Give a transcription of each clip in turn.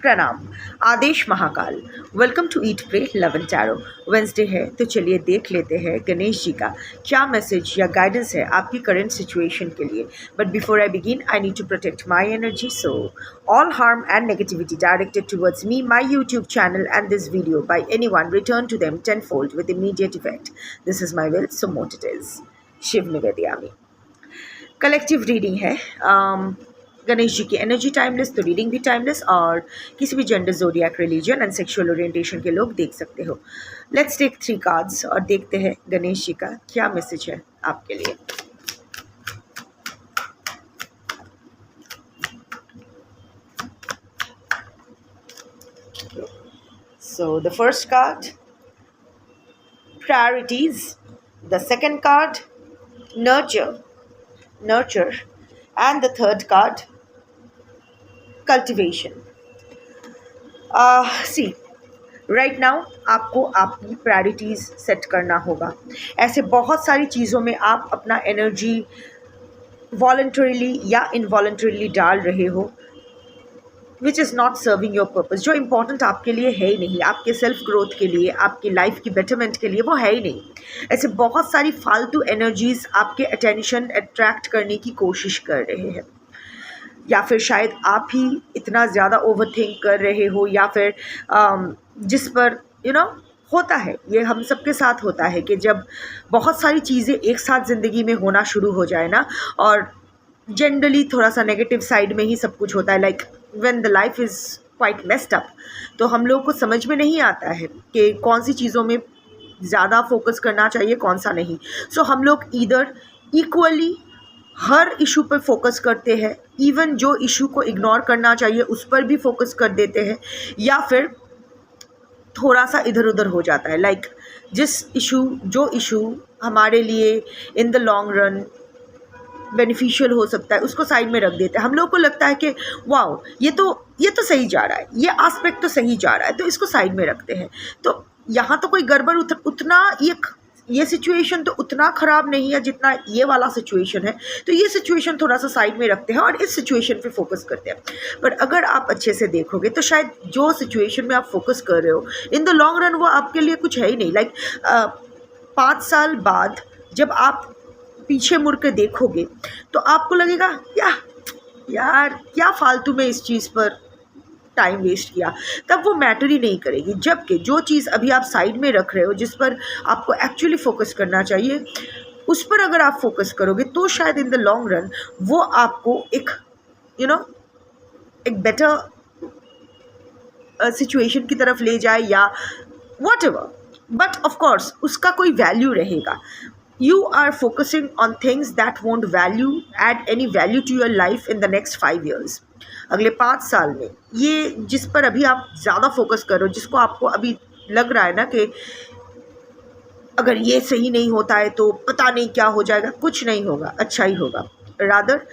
प्रणाम। आदेश Mahakal. Welcome to eat pray love and tarot. Wednesday है तो चलिए देख लेते हैं गणेश जी का क्या मैसेज या गाइडेंस है आपकी करंट सिचुएशन के लिए। But before I begin I need to protect my energy, so all harm and negativity directed towards me, my YouTube channel and this video by anyone return to them tenfold with immediate effect. This is my will, so mote it is. Shiv निवेदयामी। Collective reading है। गणेश जी की energy timeless, तो reading भी timeless, और किसी भी gender, zodiac, religion and sexual orientation के लोग देख सकते हो। लेट्स टेक 3 कार्ड्स और देखते हैं गणेश जी का क्या मैसेज है आपके लिए। So the first card, priorities. The second card, nurture, and the third card, cultivation. See, right now आपको आपकी प्रायोरिटीज़ सेट करना होगा। ऐसे बहुत सारी चीज़ों में आप अपना एनर्जी वॉलंटरीली या इनवॉलंटरीली डाल रहे हो, which is not serving your purpose. जो इम्पोर्टेंट आपके लिए है ही नहीं, आपके सेल्फ ग्रोथ के लिए, आपकी लाइफ की बेटरमेंट के लिए, वो है ही नहीं। ऐसे बहुत सारी फालतू एनर्जीज आपके अटेंशन अट्रैक्ट करने की कोशिश कर रहे हैं, या फिर शायद आप ही इतना ज़्यादा ओवरथिंक कर रहे हो, या फिर जिस पर होता है, ये हम सबके साथ होता है कि जब बहुत सारी चीज़ें एक साथ ज़िंदगी में होना शुरू हो जाए ना, और जनरली थोड़ा सा नेगेटिव साइड में ही सब कुछ होता है, like when the life is quite messed up, तो हम लोग को समझ में नहीं आता है कि कौन सी चीज़ों में ज़्यादा फोकस करना चाहिए, कौन सा नहीं। सो हम लोग ईदर इक्वली हर इशू पर फोकस करते हैं, इवन जो इशू को इग्नोर करना चाहिए उस पर भी फोकस कर देते हैं, या फिर थोड़ा सा इधर उधर हो जाता है। लाइक जो इशू हमारे लिए इन द लॉन्ग रन बेनिफिशियल हो सकता है, उसको साइड में रख देते हैं। हम लोग को लगता है कि वाओ, ये तो सही जा रहा है, ये एस्पेक्ट तो सही जा रहा है, तो इसको साइड में रखते हैं। तो यहाँ तो कोई गड़बड़ उतना ये सिचुएशन तो उतना ख़राब नहीं है जितना ये वाला सिचुएशन है, तो ये सिचुएशन थोड़ा सा साइड में रखते हैं और इस सिचुएशन पे फोकस करते हैं। पर अगर आप अच्छे से देखोगे तो शायद जो सिचुएशन में आप फोकस कर रहे हो, इन द लॉन्ग रन वो आपके लिए कुछ है ही नहीं। लाइक 5 साल बाद जब आप पीछे मुड़ के देखोगे तो आपको लगेगा यार क्या फालतू में इस चीज़ पर टाइम वेस्ट किया, तब वो मैटर ही नहीं करेगी। जबकि जो चीज़ अभी आप साइड में रख रहे हो, जिस पर आपको एक्चुअली फोकस करना चाहिए, उस पर अगर आप फोकस करोगे तो शायद इन द लॉन्ग रन वो आपको एक बेटर सिचुएशन की तरफ ले जाए, या वॉट एवर। बट ऑफकोर्स उसका कोई वैल्यू रहेगा। You are focusing on things that won't add any value to your life in the next 5 years. अगले 5 साल में ये जिस पर अभी आप ज़्यादा फोकस करो, जिसको आपको अभी लग रहा है ना कि अगर ये सही नहीं होता है तो पता नहीं क्या हो जाएगा, कुछ नहीं होगा, अच्छा ही होगा। Rather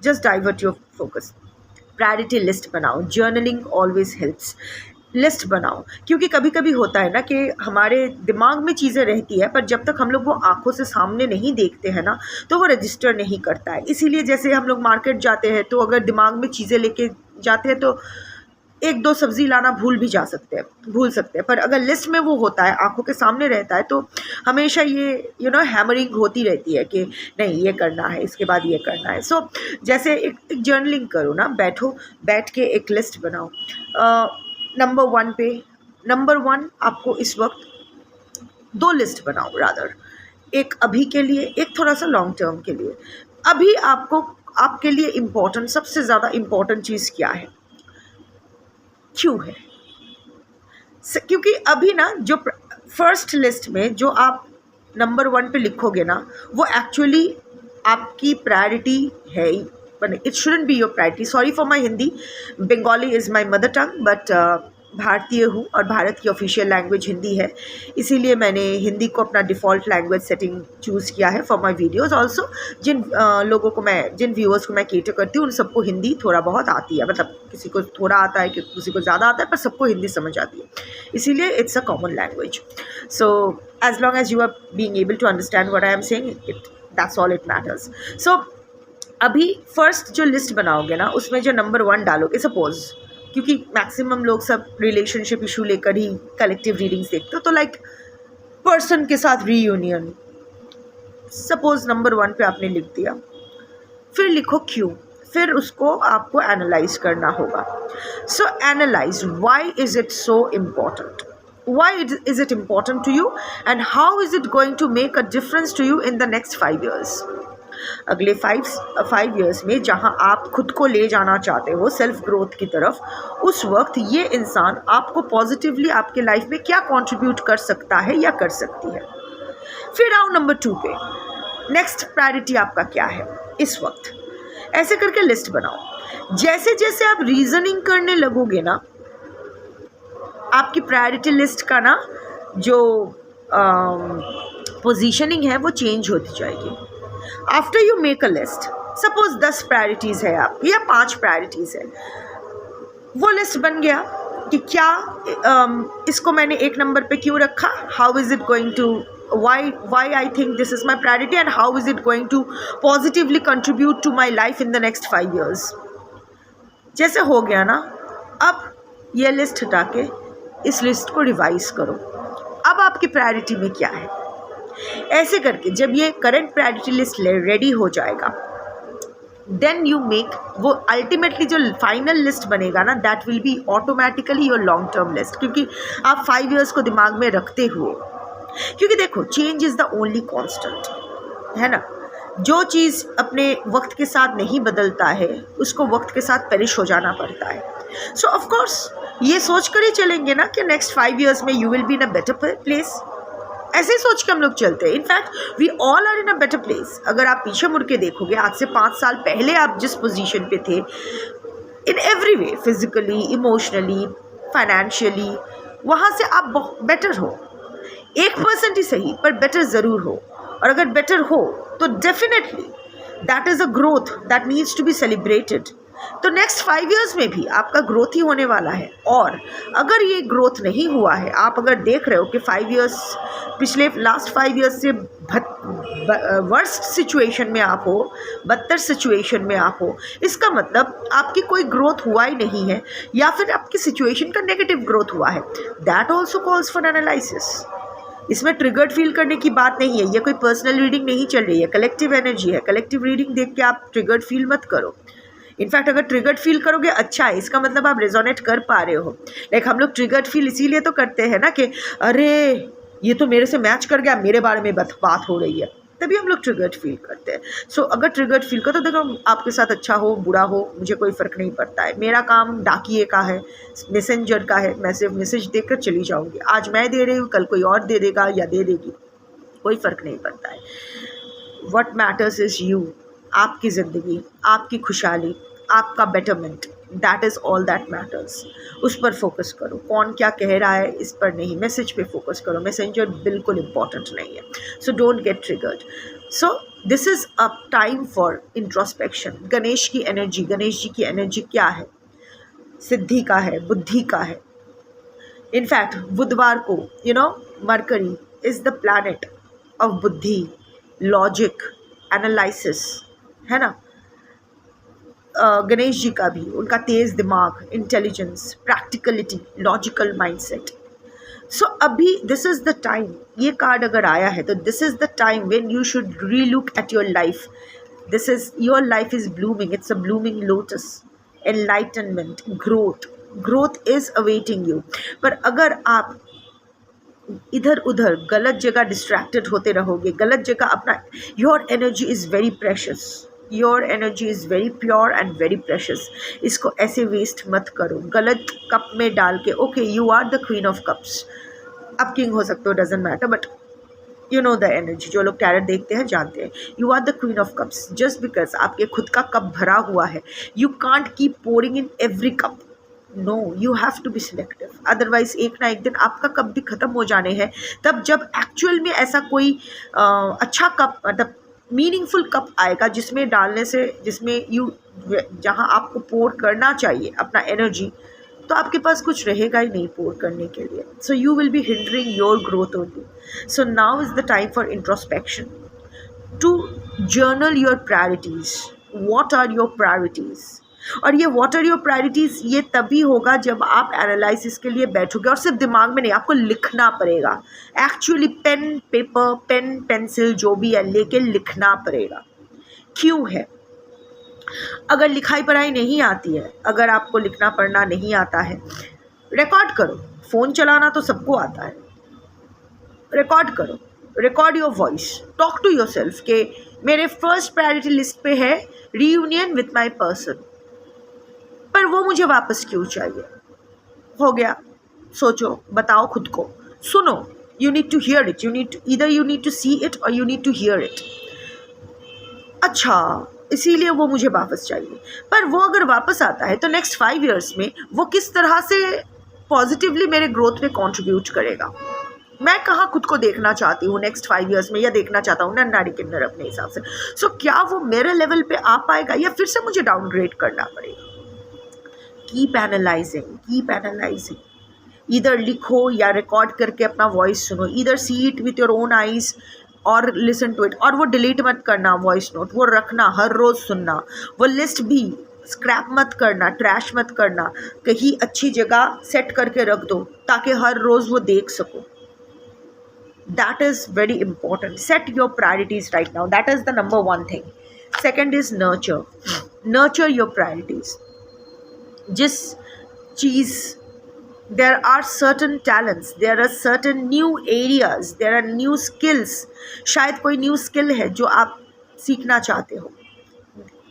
just divert your focus. Priority list बनाओ। Journaling always helps. लिस्ट बनाओ, क्योंकि कभी कभी होता है ना कि हमारे दिमाग में चीज़ें रहती है, पर जब तक हम लोग वो आंखों से सामने नहीं देखते हैं ना, तो वो रजिस्टर नहीं करता है। इसीलिए जैसे हम लोग मार्केट जाते हैं तो अगर दिमाग में चीज़ें लेके जाते हैं तो 1-2 सब्ज़ी लाना भूल सकते हैं, पर अगर लिस्ट में वो होता है, आंखों के सामने रहता है, तो हमेशा ये हैमरिंग होती रहती है कि नहीं ये करना है, इसके बाद ये करना है। सो जैसे एक जर्नलिंग करो ना, बैठ के एक लिस्ट बनाओ। नंबर 1 आपको इस वक्त 2 लिस्ट बनाओ, रादर एक अभी के लिए, एक थोड़ा सा लॉन्ग टर्म के लिए। अभी आपके लिए इम्पोर्टेंट, सबसे ज़्यादा इम्पोर्टेंट चीज़ क्या है, क्यों है? क्योंकि अभी ना जो फर्स्ट लिस्ट में जो आप नंबर 1 पे लिखोगे ना, वो एक्चुअली आपकी प्रायोरिटी है ही, it shouldn't be your priority. Sorry for my Hindi, Bengali is my mother tongue, but भारतीय हूँ और भारत की ऑफिशियल लैंग्वेज हिंदी है, इसीलिए मैंने हिंदी को अपना डिफ़ॉल्ट लैंग्वेज सेटिंग चूज़ किया है फॉर माय वीडियोस। ऑल्सो जिन व्यूअर्स को मैं केटर करती हूँ उन सबको हिंदी थोड़ा बहुत आती है, मतलब किसी को थोड़ा आता है, किसी को ज़्यादा आता है, पर सबको हिंदी समझ आती है, इसीलिए it's a common language. So as long as you are being able to understand what I am saying, that's all it matters. So अभी फर्स्ट जो लिस्ट बनाओगे ना, उसमें जो नंबर 1 डालोगे, सपोज क्योंकि मैक्सिमम लोग सब रिलेशनशिप इशू लेकर ही कलेक्टिव रीडिंग्स देखते हो, तो लाइक पर्सन के साथ रीयूनियन, सपोज नंबर 1 पे आपने लिख दिया, फिर लिखो क्यों, फिर उसको आपको एनालाइज करना होगा. So analyse why is it so important, why is it important to you and how is it going to make a difference to you in the next 5 years. अगले 5 years में जहां आप खुद को ले जाना चाहते हो सेल्फ ग्रोथ की तरफ, उस वक्त ये इंसान आपको पॉजिटिवली आपके लाइफ में क्या कंट्रीब्यूट कर सकता है या कर सकती है. फिर आओ नंबर 2 पे, नेक्स्ट प्रायोरिटी आपका क्या है इस वक्त. ऐसे करके लिस्ट बनाओ. जैसे जैसे आप रीजनिंग करने लगोगे ना, आपकी प्रायोरिटी लिस्ट का ना जो पोजीशनिंग है वो चेंज होती जाएगी. After you make a list, suppose 10 priorities है आपकी या 5 प्रायोरिटीज़ है, वो लिस्ट बन गया कि क्या इसको मैंने 1 नंबर पे क्यों रखा, how is it going to, why I think this is my priority and how is it going to positively contribute to my life in the next 5 years. जैसे हो गया ना, अब ये लिस्ट हटा के इस लिस्ट को रिवाइज करो. अब आपकी प्रायोरिटी में क्या है. ऐसे करके जब ये करंट प्रायोरिटी लिस्ट रेडी हो जाएगा, देन यू मेक, वो अल्टीमेटली जो फाइनल लिस्ट बनेगा ना, that will be automatically your long term list, क्योंकि आप 5 years को दिमाग में रखते हुए, क्योंकि देखो change is the only constant, है ना. जो चीज़ अपने वक्त के साथ नहीं बदलता है उसको वक्त के साथ पेरिश हो जाना पड़ता है. सो ऑफ कोर्स ये सोच कर ही चलेंगे ना कि नेक्स्ट 5 years में you will be in a better place. ऐसे ही सोच के हम लोग चलते हैं. In fact we all are in a better place. अगर आप पीछे मुड़ के देखोगे, आज से 5 साल पहले आप जिस पोजीशन पे थे, in every way, physically, emotionally, financially, वहाँ से आप बेटर हो. 1% ही सही पर बेटर ज़रूर हो. और अगर बेटर हो तो definitely that is a growth that needs to be celebrated. तो नेक्स्ट 5 years में भी आपका ग्रोथ ही होने वाला है. और अगर ये ग्रोथ नहीं हुआ है, आप अगर देख रहे हो कि 5 years, पिछले लास्ट 5 years से वर्स्ट सिचुएशन में आप हो, बदतर सिचुएशन में आप हो, इसका मतलब आपकी कोई ग्रोथ हुआ ही नहीं है, या फिर आपकी सिचुएशन का नेगेटिव ग्रोथ हुआ है. That also calls for analysis. इसमें ट्रिगर्ड फील करने की बात नहीं है. ये कोई पर्सनल रीडिंग नहीं चल रही है, कलेक्टिव एनर्जी है. कलेक्टिव रीडिंग देख के आप ट्रिगर्ड फील मत करो. इनफैक्ट अगर ट्रिगर्ड फील करोगे, अच्छा है, इसका मतलब आप रेजोनेट कर पा रहे हो. लाइक हम लोग ट्रिगर्ड फील इसीलिए तो करते हैं ना कि अरे ये तो मेरे से मैच कर गया, मेरे बारे में बात हो रही है, तभी हम लोग ट्रिगर्ड फील करते हैं. सो अगर ट्रिगर्ड फील करो तो देखो, आपके साथ अच्छा हो बुरा हो मुझे कोई फ़र्क नहीं पड़ता है. मेरा काम डाकिए का है, मैसेंजर का है. मैं सिर्फ मैसेज देकर चली जाऊँगी. आज मैं दे रही हूँ, कल कोई और दे देगा या दे देगी, कोई फ़र्क नहीं पड़ता है. व्हाट मैटर्स इज़ यू, आपकी ज़िंदगी, आपकी खुशहाली, आपका betterment, that is all that matters. उस पर फोकस करो. कौन क्या कह रहा है इस पर नहीं, मैसेज पे फोकस करो. मैसेंजर बिल्कुल इम्पॉर्टेंट नहीं है. So don't get triggered. So this is a time for introspection. Ganesh की एनर्जी, गणेश जी की एनर्जी क्या है, सिद्धि का है, बुद्धि का है. इनफैक्ट बुधवार को mercury is the planet of बुद्धि, लॉजिक, एनालिसिस, है ना. गणेश जी का भी, उनका तेज़ दिमाग, इंटेलिजेंस, प्रैक्टिकलिटी, लॉजिकल माइंडसेट. सो अभी दिस इज़ द टाइम. ये कार्ड अगर आया है तो this is the time when you should relook at your life. This is, your life is blooming, it's a blooming lotus. Enlightenment, growth is awaiting you. पर अगर आप इधर उधर गलत जगह डिस्ट्रैक्टेड होते रहोगे, गलत जगह अपना, your energy is very precious, your energy is very pure and very precious. इसको ऐसे वेस्ट मत करो गलत कप में डाल के. Okay, you are the queen of cups, अब किंग हो सकते हो, doesn't matter, but you know the energy. जो लोग टैरट देखते हैं जानते हैं, you are the queen of cups. Just because आपके खुद का कप भरा हुआ है, you can't keep pouring in every cup. No, you have to be selective. Otherwise एक ना एक दिन आपका कप भी ख़त्म हो जाने हैं. तब जब एक्चुअल में ऐसा कोई अच्छा कप, मतलब मीनिंगफुल कप आएगा जिसमें डालने से, जिसमें जहाँ आपको पोर करना चाहिए अपना एनर्जी, तो आपके पास कुछ रहेगा ही नहीं पोर करने के लिए. So you will be hindering your growth only. So now is the time for introspection, to journal your priorities. What are your priorities? और ये व्हाट आर योर प्रायोरिटीज़ ये तभी होगा जब आप एनालिसिस के लिए बैठोगे, और सिर्फ दिमाग में नहीं, आपको लिखना पड़ेगा। Actually pen paper, pen pencil जो भी है लेके लिखना पड़ेगा। क्यों है? अगर लिखाई पढ़ाई नहीं आती है, अगर आपको लिखना पढ़ना नहीं आता है, रिकॉर्ड करो। फ़ोन चलाना तो सबको आता है, रिकॉर्ड करो, record your voice, talk to yourself के मेरे फर्स्ट प्रायोरिटी लिस्ट पे है रीयूनियन विथ माई पर्सन, पर वो मुझे वापस क्यों चाहिए? हो गया, सोचो, बताओ खुद को, सुनो। You need to hear it, you need to see it और you need to hear it. अच्छा, इसीलिए वो मुझे वापस चाहिए। पर वो अगर वापस आता है तो नेक्स्ट 5 ईयर्स में वो किस तरह से पॉजिटिवली मेरे ग्रोथ में कंट्रीब्यूट करेगा? मैं कहाँ खुद को देखना चाहती हूँ नेक्स्ट 5 ईयर्स में, या देखना चाहता हूँ नाड़ी किन्नर अपने हिसाब से। सो क्या वो मेरे लेवल पे आ पाएगा या फिर से मुझे डाउनग्रेड करना पड़ेगा? Keep analysing. इधर लिखो या रिकॉर्ड करके अपना वॉइस सुनो, इधर see it with your own eyes और लिसन टू इट। और वो डिलीट मत करना वॉइस नोट, वो रखना, हर रोज़ सुनना। वो लिस्ट भी स्क्रैप मत करना, ट्रैश मत करना, कहीं अच्छी जगह सेट करके रख दो ताकि हर रोज़ वो देख सको। That is very important. Set your priorities right now. That is the number one thing. Second is nurture. Nurture your priorities. जिस चीज़, there are certain talents, there are certain new areas, there are new skills. शायद कोई new skill है जो आप सीखना चाहते हो।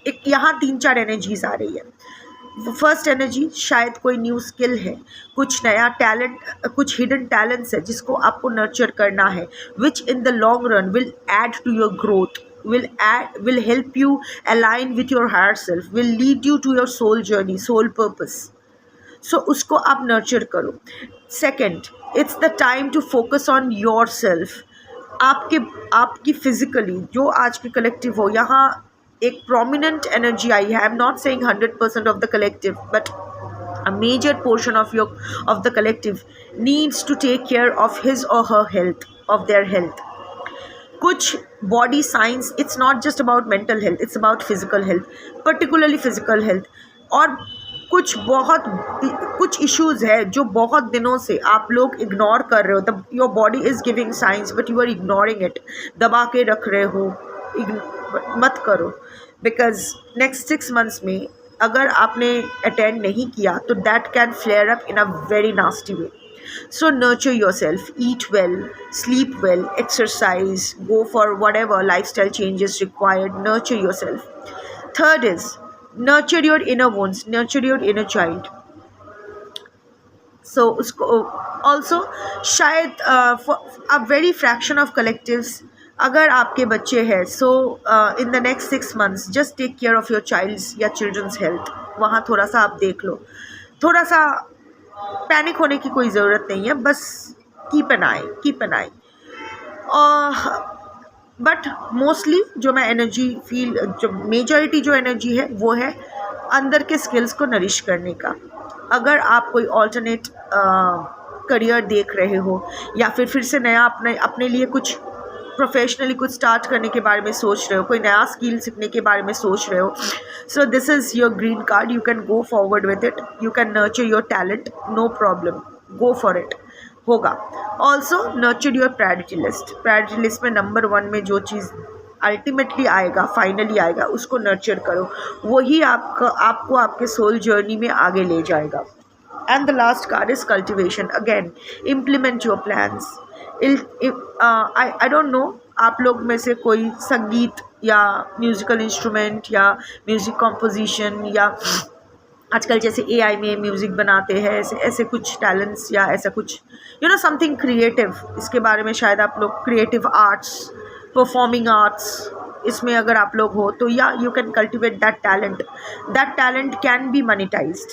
एक यहाँ 3-4 एनर्जीज आ रही है। फर्स्ट एनर्जी, शायद कोई न्यू स्किल है, कुछ नया टैलेंट, कुछ हिडन टैलेंट्स है जिसको आपको नर्चर करना है, which in the long run will add to your growth, will help you align with your higher self, will lead you to your soul journey, soul purpose. So उसको आप nurture करो। Second, it's the time to focus on yourself. आपकी physically जो आज के collective हो, यहाँ एक prominent energy आई है। I am not saying 100% of the collective, but a major portion of the collective needs to take care of his or her health, of their health. कुछ body signs, it's not just about mental health, it's about physical health, particularly physical health. और कुछ issues है जो बहुत दिनों से आप लोग इग्नोर कर रहे हो। Your body is giving signs but you are ignoring it, दबा के रख रहे हो। मत करो, बिकॉज नेक्स्ट 6 months में अगर आपने अटेंड नहीं किया तो that can flare up in a very nasty way. So nurture yourself, eat well, sleep well, exercise, go for whatever lifestyle changes required, nurture yourself. Third is nurture your inner wounds, nurture your inner child. So usko also शायद for a very fraction of collectives अगर आपके बच्चे हैं, so in the next 6 months just take care of your child's या children's health. वहाँ थोड़ा सा आप देख लो, थोड़ा सा पैनिक होने की कोई ज़रूरत नहीं है, बस keep an I. But mostly जो मैं एनर्जी फील, जो मेजॉरिटी जो एनर्जी है वो है अंदर के स्किल्स को नरिश करने का। अगर आप कोई ऑल्टरनेट करियर देख रहे हो या फिर से नया अपने लिए कुछ प्रोफेशनली कुछ स्टार्ट करने के बारे में सोच रहे हो, कोई नया स्किल सीखने के बारे में सोच रहे हो, so this is your green card, you can go forward with it, you can nurture your talent, no problem, go for it, होगा। Also nurture your priority list में नंबर 1 में जो चीज़ अल्टीमेटली आएगा, फाइनली आएगा, उसको नर्चर करो, वही आपको आपके सोल जर्नी में आगे ले जाएगा। And the last card is cultivation. Again, implement your plans. I don't know आप लोग में से कोई संगीत या म्यूज़िकल इंस्ट्रूमेंट या म्यूज़िक कॉम्पोजिशन या आजकल जैसे AI में म्यूज़िक बनाते हैं, ऐसे कुछ टैलेंट्स या ऐसा कुछ समथिंग क्रिएटिव, इसके बारे में शायद आप लोग क्रिएटिव आर्ट्स, परफॉर्मिंग आर्ट्स, इसमें अगर आप लोग हो तो या you can cultivate that talent can be monetised.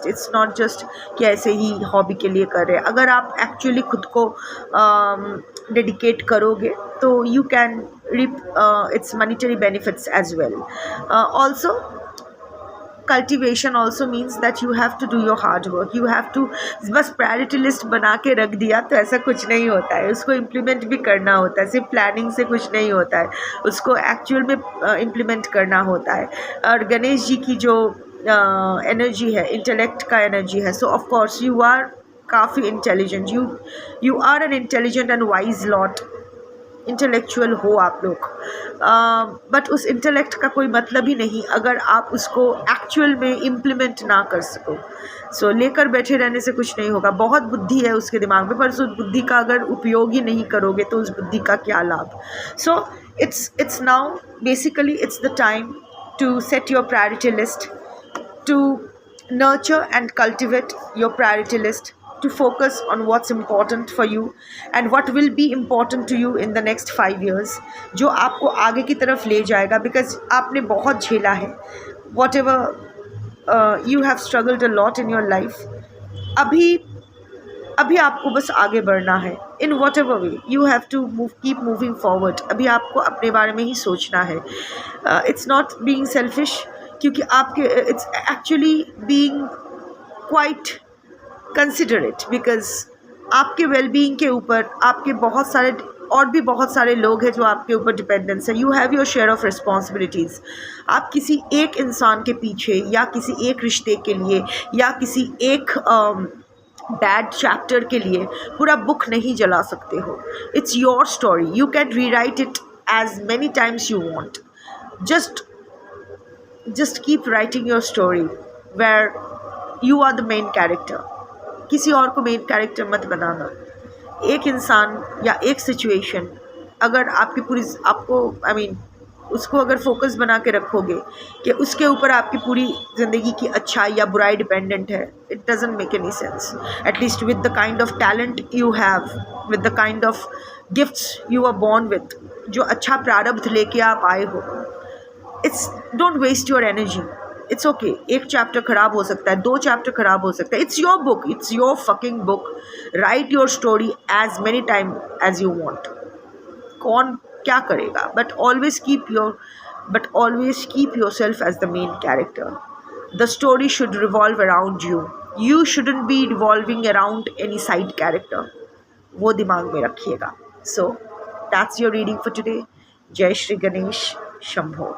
It's not just कि ऐसे ही हॉबी के लिए कर रहे हैं। अगर आप एक्चुअली खुद को डेडिकेट करोगे तो you can reap its monetary benefits as well. Also cultivation also means that you have to do your hard work, you have to, बस प्रायोरिटी लिस्ट बना के रख दिया तो ऐसा कुछ नहीं होता है, उसको इम्प्लीमेंट भी करना होता है, सिर्फ प्लानिंग से कुछ नहीं होता है, उसको एक्चुअल में इम्प्लीमेंट करना होता है। और गणेश जी की जो एनर्जी है, इंटेलेक्ट का एनर्जी है, so of course you are काफ़ी intelligent, you are an intelligent and wise lot, intellectual हो आप लोग, बट उस इंटेलेक्ट का कोई मतलब ही नहीं अगर आप उसको एक्चुअल में इम्प्लीमेंट ना कर सको। सो लेकर बैठे रहने से कुछ नहीं होगा। बहुत बुद्धि है उसके दिमाग में, पर उस बुद्धि का अगर उपयोग ही नहीं करोगे तो उस बुद्धि का क्या लाभ। सो it's now basically it's the time to set your priority list, to nurture and cultivate your priority list, to focus on what's important for you and what will be important to you in the next 5 years, जो आपको आगे की तरफ ले जाएगा। Because आपने बहुत झेला है, whatever you have struggled a lot in your life, अभी आपको बस आगे बढ़ना है। In whatever way you have to keep moving forward. अभी आपको अपने बारे में ही सोचना है। इट्स नॉट बीइंग सेल्फिश, क्योंकि आपके it's actually being quite considerate, because आपके वेलबींग के ऊपर आपके बहुत सारे और भी बहुत सारे लोग हैं जो आपके ऊपर डिपेंडेंस है। You have your share of responsibilities. आप किसी एक इंसान के पीछे या किसी एक रिश्ते के लिए या किसी एक बैड चैप्टर के लिए पूरा बुक नहीं जला सकते हो। It's your story, you can rewrite it as many times you want. Just keep writing your story where you are the main character. किसी और को मेन कैरेक्टर मत बनाना। एक इंसान या एक सिचुएशन अगर आपकी पूरी आपको उसको अगर फोकस बना के रखोगे कि उसके ऊपर आपकी पूरी ज़िंदगी की अच्छाई या बुराई डिपेंडेंट है, it doesn't make any sense. At least with the kind of talent you have, with the kind of gifts you are born with, जो अच्छा प्रारब्ध लेके आप आए हो, it's don't waste your energy. It's okay, एक चैप्टर ख़राब हो सकता है, 2 चैप्टर ख़राब हो सकता है। It's your book, it's your fucking book. Write your story as many time as you want. कौन क्या करेगा, but always keep yourself as the main character. The story should revolve around you, you shouldn't be revolving around any side character. वो दिमाग में रखिएगा। So that's your reading for today. जय श्री गणेश शंभो।